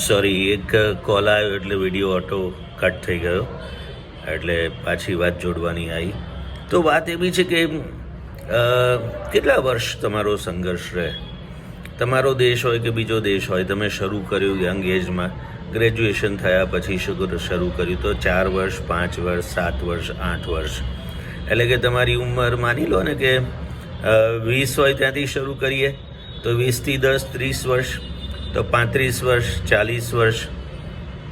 Sorry, એક call આવ્યો એટલે વિડીયો ઓટો કટ થઈ ગયો, એટલે પાછી વાત જોડવાની આવી. તો વાત એવી છે કે કેટલા વર્ષ તમારો સંઘર્ષ રહે, તમારો દેશ હોય કે બીજો દેશ હોય, તમે શરૂ કર્યું યંગ એજમાં, ગ્રેજ્યુએશન થયા પછી શરૂ કર્યું તો 4 વર્ષ, 5 વર્ષ, 7 વર્ષ, 8 વર્ષ, એટલે કે તમારી ઉંમર માની લો ને કે 20 હોય ત્યાંથી શરૂ કરીએ તો 20 થી 10 30 વર્ષ, તો 35 વર્ષ, 40 વર્ષ,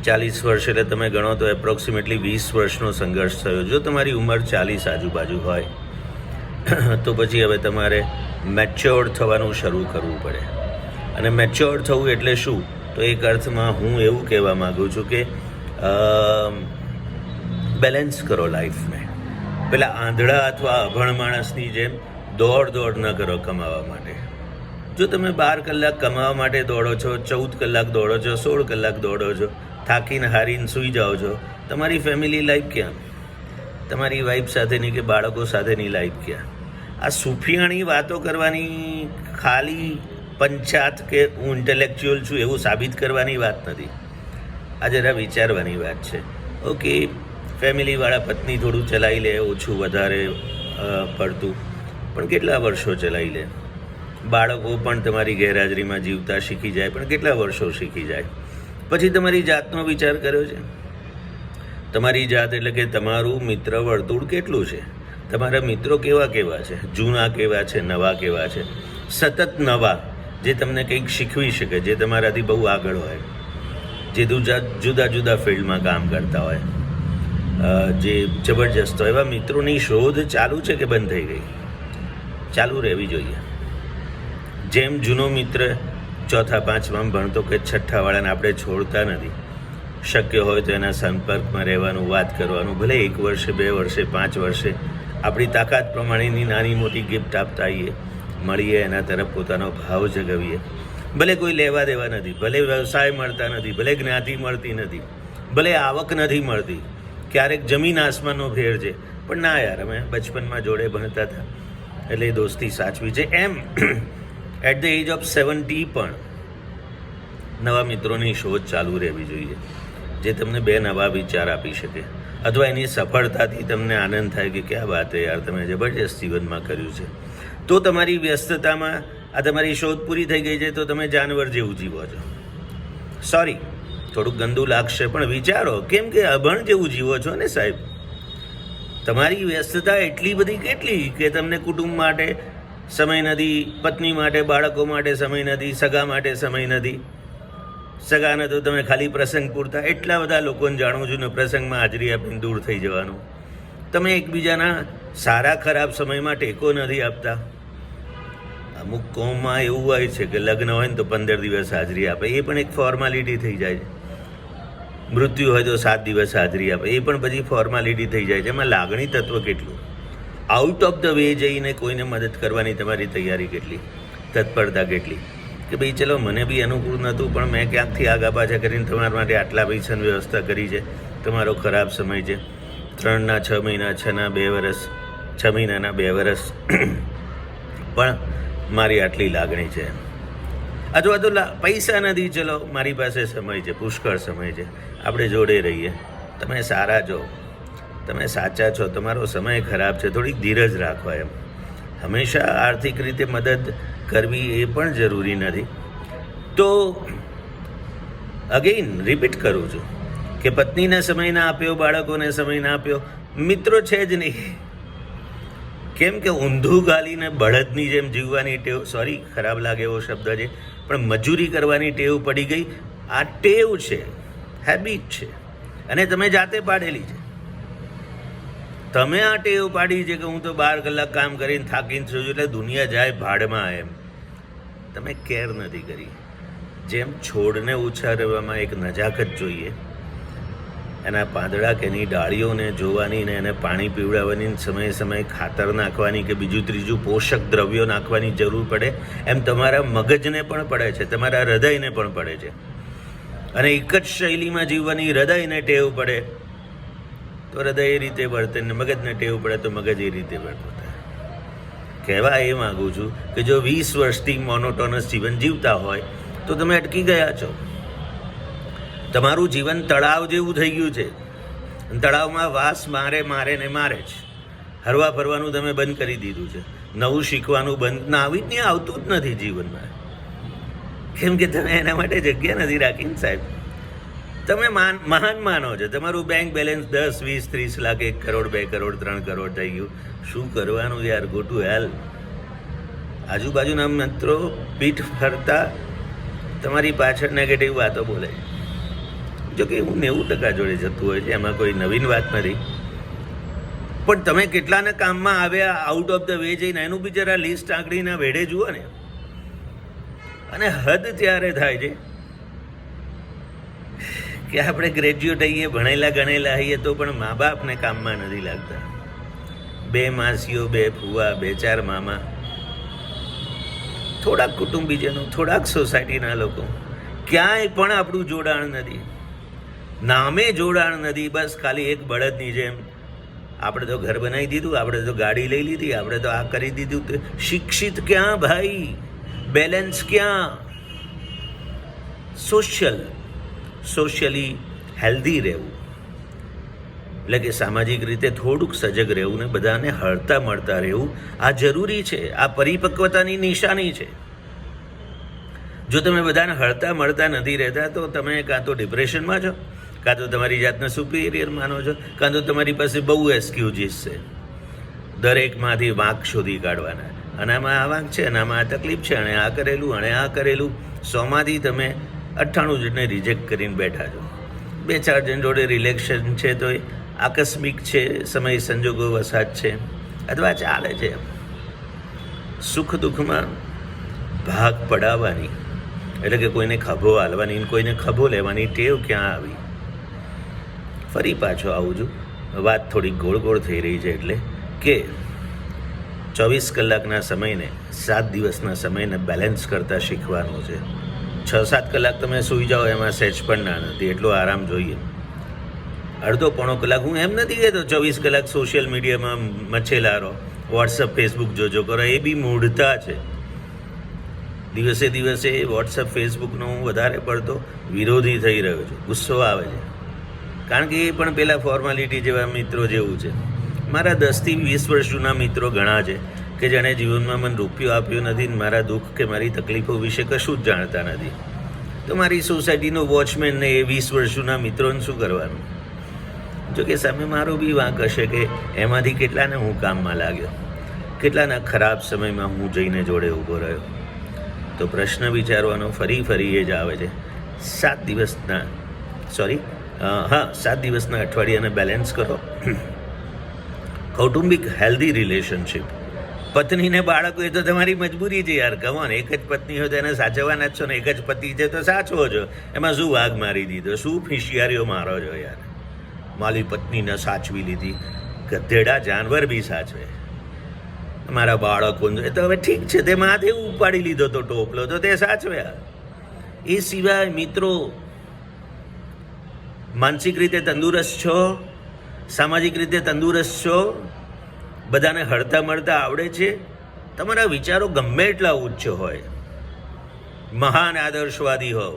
40 વર્ષ એટલે તમે ગણો તો એપ્રોક્સિમેટલી 20 વર્ષનો સંઘર્ષ થયો. જો તમારી ઉંમર 40 આજુબાજુ હોય તો પછી હવે તમારે મેચ્યોર્ડ થવાનું શરૂ કરવું પડે. અને મેચ્યોર્ડ થવું એટલે શું? તો એક અર્થમાં હું એવું કહેવા માગું છું કે બેલેન્સ કરો લાઈફને. પેલા આંધળા અથવા અભણ માણસની જેમ દોડ ન કરો કમાવા માટે. જો તમે 12 કલાક કમાવા માટે દોડો છો, 14 કલાક દોડો છો, 16 કલાક દોડો છો, થાકીને હારીને સૂઈ જાઓ છો, તમારી ફેમિલી લાઈફ ક્યાં? તમારી વાઈફ સાથેની કે બાળકો સાથેની લાઈફ ક્યાં? આ સુફિયાણી વાતો કરવાની, ખાલી પંચાત કે હું ઇન્ટેલેક્ચ્યુઅલ છું એવું સાબિત કરવાની વાત નથી. આ જરા વિચારવાની વાત છે. ઓકે, ફેમિલીવાળા પત્ની થોડું ચલાવી લે, ઓછું વધારે પડતું, પણ કેટલા વર્ષો ચલાવી લે? બાળકો પણ તમારી ગેરહાજરીમાં જીવતા શીખી જાય, પણ કેટલા વર્ષો શીખી જાય? પછી તમારી જાતનો વિચાર કર્યો છે? તમારી જાત એટલે કે તમારું મિત્ર વર્તુળ કેટલું છે? તમારા મિત્રો કેવા છે? જૂના કેવા છે? નવા કેવા છે? સતત નવા, જે તમને કંઈક શીખવી શકે, જે તમારાથી બહુ આગળ હોય, જે જુદા જુદા ફિલ્ડમાં કામ કરતા હોય, જે જબરજસ્ત હોય, એવા મિત્રોની શોધ ચાલુ છે કે બંધ થઈ ગઈ? ચાલુ રહેવી જોઈએ. જેમ જૂનો મિત્ર 4થા 5માં ભણતો કે 6ઠ્ઠાવાળાને આપણે છોડતા નથી. શક્ય હોય તો એના સંપર્કમાં રહેવાનું, વાત કરવાનું, ભલે 1 વર્ષે, 2 વર્ષે, 5 વર્ષે, આપણી તાકાત પ્રમાણેની નાની મોટી ગિફ્ટ આપતા આવીએ, મળીએ, એના તરફ પોતાનો ભાવ જગાવીએ. ભલે કોઈ લેવા દેવા નથી, ભલે વ્યવસાય મળતા નથી, ભલે જ્ઞાતિ મળતી નથી, ભલે આવક નથી મળતી, ક્યારેક જમીન આસમાનનો ફેર છે, પણ ના યાર, અમે બચપનમાં જોડે ભણતા હતા એટલે દોસ્તી સાચવી છે. એમ એટ ધ એજ ઓફ 70 પણ નવા મિત્રોની શોધ ચાલુ રહેવી જોઈએ, જે તમને 2 નવા વિચાર આપી શકે, અથવા એની સફળતાથી તમને આનંદ થાય કે ક્યાં વાત છે યાર, તમે જબરજસ્ત જીવનમાં કર્યું છે. તો તમારી વ્યસ્તતામાં આ તમારી શોધ પૂરી થઈ ગઈ છે તો તમે જાનવર જેવું જીવો છો. સોરી, થોડુંક ગંદુ લાગશે, પણ વિચારો, કેમ કે અભણ જેવું જીવો છો ને સાહેબ. તમારી વ્યસ્તતા એટલી બધી કેટલી કે તમને કુટુંબ માટે સમય નથી, પત્ની માટે, બાળકો માટે સમય નથી, સગા માટે સમય નથી. સગાને તો તમે ખાલી પ્રસંગ પૂરતા, એટલા બધા લોકોને જાણું છું ને પ્રસંગમાં હાજરી આપીને દૂર થઈ જવાનું. તમે એકબીજાના સારા ખરાબ સમયમાં ટેકો નથી આપતા. અમુક કોમમાં એવું હોય છે કે લગ્ન હોય ને તો 15 દિવસ હાજરી આપે, એ પણ એક ફોર્માલિટી થઈ જાય છે. મૃત્યુ હોય તો 7 દિવસ હાજરી આપે, એ પણ પછી ફોર્માલિટી થઈ જાય છે. એમાં લાગણી તત્વ કેટલું? આઉટ ઓફ ધ વે જઈને કોઈને મદદ કરવાની તમારી તૈયારી કેટલી, તત્પરતા કેટલી? કે ભાઈ ચલો, મને બી અનુકૂળ નહોતું, પણ મેં ક્યાંકથી આગા પાછા કરીને તમારા માટે આટલા પૈસાની વ્યવસ્થા કરી છે. તમારો ખરાબ સમય છે, 3ના 6 મહિના, 6ના 2 વર્ષ, 6 મહિનાના 2 વર્ષ, પણ મારી આટલી લાગણી છે. અથવા તો પૈસા નથી, ચલો મારી પાસે સમય છે, પુષ્કળ સમય છે, આપણે જોડે રહીએ. તમે સારા છો, તમે સાચા છો, તમારો સમય ખરાબ છે, થોડીક ધીરજ રાખો. એમ હંમેશા આર્થિક રીતે મદદ કરવી એ પણ જરૂરી નથી. તો અગેઇન રિપીટ કરું છું કે પત્નીને સમય ના આપ્યો, બાળકોને સમય ના આપ્યો, મિત્રો છે જ નહીં. કેમ કે ઊંધું ગાલીને બળદની જેમ જીવવાની ટેવ, સોરી ખરાબ લાગે એવો શબ્દ છે, પણ મજૂરી કરવાની ટેવ પડી ગઈ. આ ટેવ છે, હેબિટ છે, અને તમે જાતે પાડેલી છે. તમે આ ટેવ પાડી છે કે હું તો 12 કલાક કામ કરીને થાકીને છું એટલે દુનિયા જાય ભાડમાં. એમ તમે કેર નથી કરી. જેમ છોડને ઉછારવામાં એક નજાકત જોઈએ, એના પાંદડા કે એની ડાળીઓને જોવાની ને એને પાણી પીવડાવવાની, સમયે સમયે ખાતર નાખવાની કે બીજું ત્રીજું પોષક દ્રવ્યો નાખવાની જરૂર પડે, એમ તમારા મગજને પણ પડે છે, તમારા હૃદયને પણ પડે છે. અને એક જ શૈલીમાં જીવવાની હૃદયને ટેવ પડે તો હૃદય એ રીતે વર્તે, ને મગજને ટેવ પડે તો મગજ એ રીતે વર્તે. કહેવા એ માગું છું કે જો 20 વર્ષથી મોનોટોનસ જીવન જીવતા હોય તો તમે અટકી ગયા છો. તમારું જીવન તળાવ જેવું થઈ ગયું છે. તળાવમાં વાસ મારે ને મારે જ. હરવા ફરવાનું તમે બંધ કરી દીધું છે. નવું શીખવાનું બંધ આવી જ નહીં, આવતું જ નથી જીવનમાં. કેમ કે તમે એના માટે જગ્યા નથી રાખી ને સાહેબ. તમે મહાન માનો છો. તમારું બેંક બેલેન્સ 10, 20, 30 લાખ, 1 કરોડ, 2 કરોડ, 3 કરોડ થઈ ગયું. શું કરવાનું યાર? ગો ટુ હેલ. આજુબાજુના મિત્રો પીઠ ફરતા તમારી પાછળ નેગેટિવ વાતો બોલે. જો કે હું 90% જોડે જતું હોય છે, એમાં કોઈ નવીન વાત નથી. પણ તમે કેટલાને કામમાં આવ્યા આઉટ ઓફ ધ વે જઈને એનું બી જરા લિસ્ટ આંકડીના વેડે જુઓ ને. અને હદ ત્યારે થાય છે કે આપણે ગ્રેજ્યુએટ આવીએ, ભણેલા ગણેલા આવીએ, તો પણ મા બાપને કામમાં નથી લાગતા. 2 માસીઓ, 2 ફુવા, 2-4 મામા, થોડાક કુટુંબીજનો, થોડાક સોસાયટીના લોકો, ક્યાંય પણ આપણું જોડાણ નથી. નામે જોડાણ નથી. બસ ખાલી એક બળદની જેમ આપણે તો ઘર બનાવી દીધું, આપણે તો ગાડી લઈ લીધી, આપણે તો આ કરી દીધું. શિક્ષિત ક્યાં ભાઈ? બેલેન્સ ક્યાં? સોશિયલી હેલ્ધી રહેવું, એટલે કે સામાજિક રીતે થોડુંક સજગ રહેવું ને બધાને હળતા મળતા રહેવું, આ જરૂરી છે. આ પરિપક્વતાની નિશાની છે. જો તમે બધાને હળતા મળતા નથી રહેતા તો તમે કાં તો ડિપ્રેશનમાં છો, કાં તો તમારી જાતને સુપિરિયર માનો છો, કાં તો તમારી પાસે બહુ એક્સક્યુઝીસ છે દરેકમાંથી વાંક શોધી કાઢવાના. અને આમાં આ વાંક છે, અને આમાં આ તકલીફ છે, અને આ કરેલું, અને આ કરેલું. 100માંથી તમે 98 જણને રિજેક્ટ કરીને બેઠા છો. 2-4 જણ જોડે રિલેક્શન છે તો એ આકસ્મિક છે, સમય સંજોગો વસાત છે, અથવા ચાલે છે. સુખ દુઃખમાં ભાગ પડાવવાની, એટલે કે કોઈને ખભો હાલવાની, કોઈને ખભો લેવાની ટેવ ક્યાં આવી? ફરી પાછો આવું છું. વાત થોડી ગોળ થઈ રહી છે, એટલે કે 24 કલાકના સમયને 7 દિવસના સમયને બેલેન્સ કરતાં શીખવાનું છે. 6-7 કલાક તમે સૂઈ જાઓ એમાં સહેજ પણ ના નથી, એટલો આરામ જોઈએ. અડધો પોણો કલાક, હું એમ નથી કહેતો 24 કલાક સોશિયલ મીડિયામાં મચેલા રહો, વોટ્સઅપ ફેસબુક જોજો કરો, એ બી મૂઢતા છે. દિવસે વોટ્સઅપ ફેસબુકનો હું વધારે પડતો વિરોધી થઈ રહ્યો છું. ગુસ્સો આવે છે, કારણ કે એ પણ પેલા ફોર્માલિટી જેવા મિત્રો જેવું છે. મારા 10થી 20 વર્ષ જૂના મિત્રો ઘણા છે કે જેણે જીવનમાં મને રૂપિયો આપ્યો નથી, મારા દુઃખ કે મારી તકલીફો વિશે કશું જ જાણતા નથી. તો મારી સોસાયટીનો વોચમેન ને એ 20 વર્ષ જૂના મિત્રોને શું કરવાનું? જો કે સામે મારો બી વાંક હશે કે એમાંથી કેટલાને હું કામમાં લાગ્યો, કેટલાના ખરાબ સમયમાં હું જઈને જોડે ઊભો રહ્યો. તો પ્રશ્ન વિચારવાનો ફરી એ જ આવે છે. 7 દિવસના અઠવાડિયાને બેલેન્સ કરો. કૌટુંબિક હેલ્ધી રિલેશનશિપ, પત્ની ને બાળકો એ તો તમારી મજબૂરી છે યાર. કમોન, એક જ પત્ની હોય તો એને સાચવવાના જ છો ને, એક જ પતિ છે તો સાચવો છો. એમાં શું વાઘ મારી દીધો, શું ફિશિયારીઓ મારો છો યાર? મારી પત્નીને સાચવી લીધી, ગધેડા જાનવર બી સાચવે. મારા બાળકો તો હવે ઠીક છે, તે માથે ઉપાડી લીધો તો ટોપલો તો તે સાચવ્યા. એ સિવાય મિત્રો, માનસિક રીતે તંદુરસ્ત છો, સામાજિક રીતે તંદુરસ્ત છો, બધાને હળતા મળતા આવડે છે, તમારા વિચારો ગમે એટલા ઉચ્ચ હોય, મહાન આદર્શવાદી હો,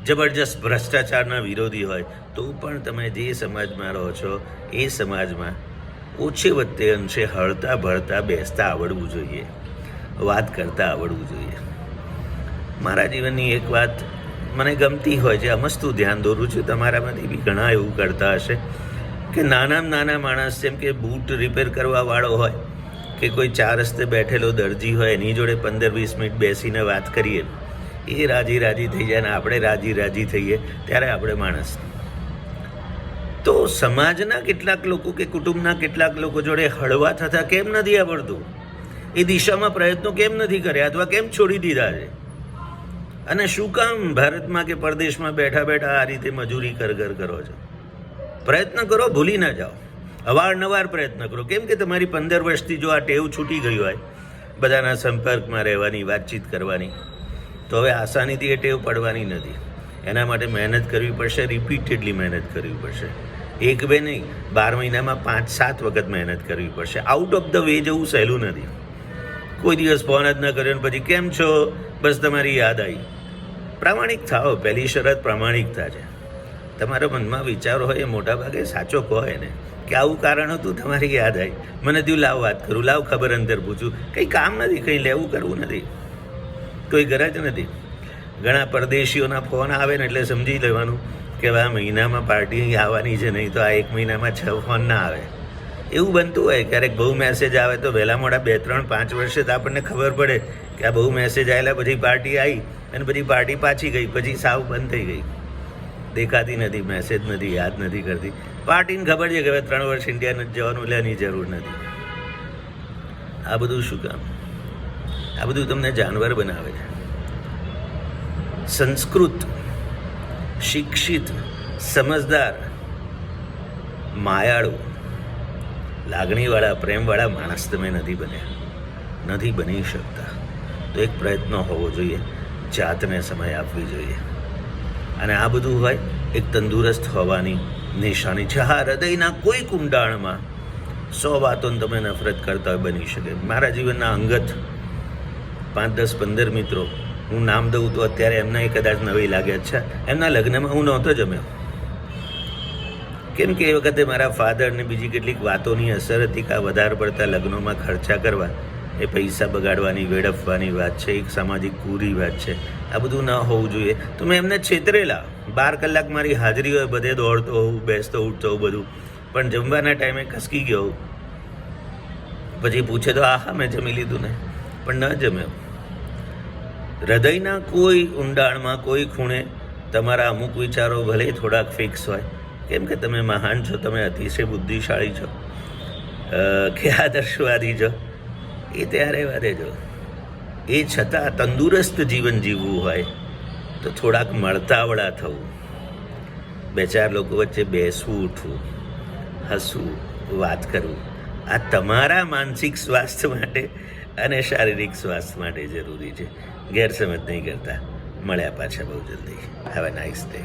જબરજસ્ત ભ્રષ્ટાચારના વિરોધી હોય, તો પણ તમે જે સમાજમાં રહો છો એ સમાજમાં ઓછે વત્તે અંશે હળતા ભળતા બેસતા આવડવું જોઈએ, વાત કરતા આવડવું જોઈએ. મારા જીવનની એક વાત મને ગમતી હોય છે, અમસ્તું ધ્યાન દોરું છું, તમારામાંથી બી ઘણા એવું કરતા હશે કે નાનામાં નાના માણસ, જેમ કે બૂટ રિપેર કરવાવાળો હોય કે કોઈ 4 રસ્તે બેઠેલો દરજી હોય, એની જોડે 15-20 મિનિટ બેસીને વાત કરીએ, એ રાજી થઈ જાય ને આપણે રાજી થઈએ, ત્યારે આપણે માણસ. તો સમાજના કેટલાક લોકો કે કુટુંબના કેટલાક લોકો જોડે હળવા થતાં કેમ નથી આવડતું? એ દિશામાં પ્રયત્નો કેમ નથી કર્યા, અથવા કેમ છોડી દીધા છે? અને શું કામ ભારતમાં કે પરદેશમાં બેઠા આ રીતે મજૂરી કરો છો? પ્રયત્ન કરો, ભૂલી ના જાઓ. અવારનવાર પ્રયત્ન કરો. કેમ કે તમારી 15 વર્ષથી જો આ ટેવ છૂટી ગઈ હોય બધાના સંપર્કમાં રહેવાની, વાતચીત કરવાની, તો હવે આસાનીથી એ ટેવ પડવાની નથી. એના માટે મહેનત કરવી પડશે, રિપીટેડલી મહેનત કરવી પડશે. 1-2 નહીં, 12 મહિનામાં 5-7 વખત મહેનત કરવી પડશે. આઉટ ઓફ ધ વે જવું સહેલું નથી. કોઈ દિવસ ફોન જ ન કર્યો ને પછી કેમ છો, બસ તમારી યાદ આવી. પ્રામાણિક થાઓ, પહેલી શરત પ્રામાણિકતા છે. તમારા મનમાં વિચારો હોય એ મોટાભાગે સાચો કહો ને કે આવું કારણ હતું, તમારી યાદ આવી, મને થયું લાવ વાત કરું, લાવ ખબર અંતર પૂછું. કંઈ કામ નથી, કંઈ લેવું કરવું નથી, કોઈ ગરજ નથી. ઘણા પરદેશીઓના ફોન આવે ને એટલે સમજી લેવાનું કે આ મહિનામાં પાર્ટી આવવાની છે, નહીં તો આ 1 મહિનામાં 6 ફોન ના આવે. એવું બનતું હોય. ક્યારેક બહુ મેસેજ આવે તો વહેલા મોડા 2, 3, 5 વર્ષે તો આપણને ખબર પડે કે આ બહુ મેસેજ આવેલા, પછી પાર્ટી આવી અને પછી પાર્ટી પાછી ગઈ, પછી સાવ બંધ થઈ ગઈ, દેખાતી નથી, મેસેજ નથી, યાદ નથી કરતી. પાર્ટીને ખબર છે કે હવે 3 વર્ષ ઇન્ડિયા નથી જવાનું, એટલે એની જરૂર નથી. આ બધું શું કામ? આ બધું તમને જાનવર બનાવે છે. સંસ્કૃત, શિક્ષિત, સમજદાર, માયાળુ, લાગણીવાળા, પ્રેમવાળા માણસ તમે નથી બન્યા, નથી બની શકતા. તો એક પ્રયત્ન હોવો જોઈએ, જાતને સમય આપવી જોઈએ. અને આ બધું હોય એક તંદુરસ્ત હોવાની નિશાની છે. હા, હૃદયના કોઈ કુંડાળમાં 100 વાતોને તમે નફરત કરતા હોય બની શકે. મારા જીવનના અંગત 5, 10, 15 મિત્રો, હું નામ દઉં તો અત્યારે એમના કદાચ નવી લાગ્યા છે. એમના લગ્નમાં હું નહોતો જમ્યો, કેમ કે એ વખતે મારા ફાધરને બીજી કેટલીક વાતોની અસર હતી કે આ વધારે પડતા લગ્નોમાં ખર્ચા કરવા એ પૈસા બગાડવાની, વેડફવાની વાત છે, એક સામાજિક પૂરી વાત છે. આ બધું ન હોવું જોઈએ. તો મેં એમને છેતરેલા. 12 કલાક મારી હાજરી હોય, બધે દોડતો હોઉં, બેસતો ઉઠતો હોઉં બધું, પણ જમવાના ટાઈમે ખસકી ગયો. પછી પૂછે તો હા મેં જમી લીધું ને, પણ ન જમ્યો. હૃદયના કોઈ ઊંડાણમાં, કોઈ ખૂણે તમારા અમુક વિચારો ભલે થોડાક ફિક્સ હોય, કેમ કે તમે મહાન છો, તમે અતિશય બુદ્ધિશાળી છો કે આદર્શવાદી છો, એ ત્યારે વધે જો. એ છતાં તંદુરસ્ત જીવન જીવવું હોય તો થોડાક મળતાવળા થવું, 2-4 લોકો વચ્ચે બેસવું, ઉઠવું, હસવું, વાત કરવું, આ તમારા માનસિક સ્વાસ્થ્ય માટે અને શારીરિક સ્વાસ્થ્ય માટે જરૂરી છે. ગેરસમજ નહીં કરતા. મળ્યા પાછા બહુ જલ્દી. Have a nice day.